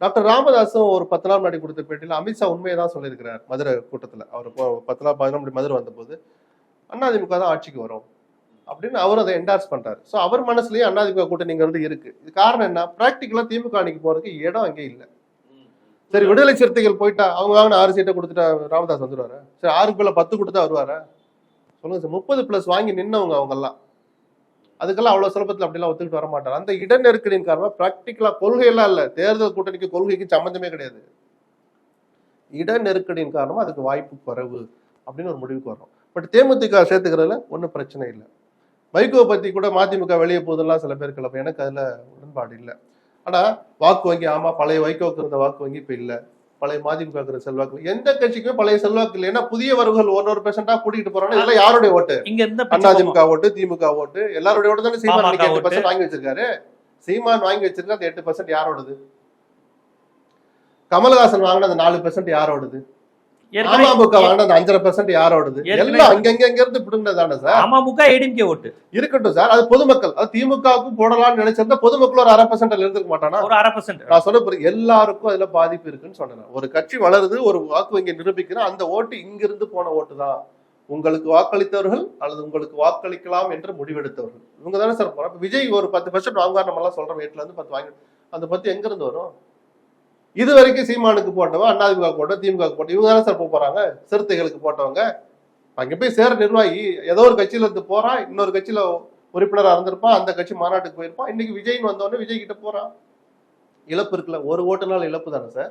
Doctor ராமதாசும் ஒரு 10 நாள் முன்னாடி கொடுத்த பேட்டியில் அமித்ஷா உண்மையை தான் சொல்லியிருக்கிறார். மதுரை கூட்டத்துல அவர் 10 நாள் 11 மணி மதுரை வந்தபோது அதிமுக தான் ஆட்சிக்கு வரும் அப்படின்னு அவர் அதை என்டார்ஸ் பண்றாரு. ஸோ அவர் மனசுலயே அதிமுக கூட்டணிங்கிறது இருக்கு. இது காரணம் என்ன? பிராக்டிக்கலா திமுக அணிக்கு போறதுக்கு இடம் அங்கே இல்லை. சரி, விடுதலை சிறுத்தைகள் போயிட்டா அவங்க வாங்கின 6 சீட்டை கொடுத்துட்டா ராமதாஸ் வந்துருவாரு. சரி, 6க்கு 10 கொடுத்தா வருவாரா? சொல்லுங்க சார். 30+ வாங்கி நின்னவங்க அவங்க எல்லாம். அதுக்கெல்லாம் அவ்வளவு சுலபத்தில் அப்படிலாம் ஒத்துக்கிட்டு வர மாட்டார். அந்த இட நெருக்கடியின் காரணமா பிராக்டிக்கலா கொள்கையெல்லாம் இல்ல, தேர்தல் கூட்டணிக்கு கொள்கைக்கு சம்பந்தமே கிடையாது. இட நெருக்கடியின் காரணமா அதுக்கு வாய்ப்பு குறைவு அப்படின்னு ஒரு முடிவுக்கு வரும். பட் தேமுதிக சேர்த்துக்கிறதுல ஒன்றும் பிரச்சனை இல்லை. வைகோ பத்தி கூட மதிமுக வெளியே போதெல்லாம் சில பேர் கிளம்ப, எனக்கு அதுல உடன்பாடு இல்லை. ஆனா வாக்கு வங்கி, ஆமா, பழைய வைகோக்கு இருந்த வாக்கு வங்கி இப்ப இல்ல, பழைய மதிமுக இருக்கிற செல்வாக்கு எந்த கட்சிக்குமே பழைய செல்வாக்கு இல்லை. ஏன்னா புதியவர்கள் 1% கூட்டிட்டு போறாங்க. இதெல்லாம் யாருடைய ஓட்டு? அதிமுக ஓட்டு, திமுக ஓட்டு, எல்லாருடைய ஓட்டு தானே. சீமான் 8% வாங்கி வச்சிருக்காரு. சீமான் வாங்கி வச்சிருக்க அந்த 8% யாரோடது? கமலஹாசன் வாங்கின அந்த 4% யாரோடது? அமமுக வாங்கின அந்த 5.5% யாரோடது? எல்லாம் அங்கங்க இருந்து பிடுங்கினதானே சார். அமமுக ஏடிஎம்கே ஓட்டு இருக்கட்டும் சார், அது பொதுமக்கள். அது திமுகவுக்கும் போடலாம்னு நினைச்சிருந்தா பொதுமக்கள் ஒரு 1/2% இருந்துக்க மாட்டானா? ஒரு 1/2%. நான் சொன்ன எல்லாருக்கும் அதுல பாதிப்பு இருக்குன்னு சொன்னேன். ஒரு கட்சி வளருது, ஒரு வாக்கு வங்கி நிரூபிக்கிறேன், அந்த ஓட்டு இங்கிருந்து போன ஓட்டு தான். உங்களுக்கு வாக்களித்தவர்கள் அல்லது உங்களுக்கு வாக்களிக்கலாம் என்று முடிவெடுத்தவர்கள் இவங்க தானே சார் போறோம். விஜய் ஒரு 10% வாங்குவார் நம்ம எல்லாம் சொல்றோம். 8ல இருந்து 10 வாங்கி, அந்த 10 எங்க இருந்து வரும்? இது வரைக்கும் சீமானுக்கு போட்டவன், அதிமுக போட்ட, திமுக போட்ட, இவங்க தானே சார் போறாங்க. சிறுத்தைகளுக்கு போட்டவங்க அங்க போய் சேர நிர்வாகி ஏதோ ஒரு கட்சியில இருந்து போறான், இன்னொரு கட்சியில உறுப்பினராக இருந்திருப்பான், அந்த கட்சி மாநாட்டுக்கு போயிருப்பான். இன்னைக்கு விஜய்னு வந்தோடனே விஜய் கிட்ட போறான். இழப்பு இருக்குல்ல, ஒரு ஓட்டுனால இழப்பு தானே சார்.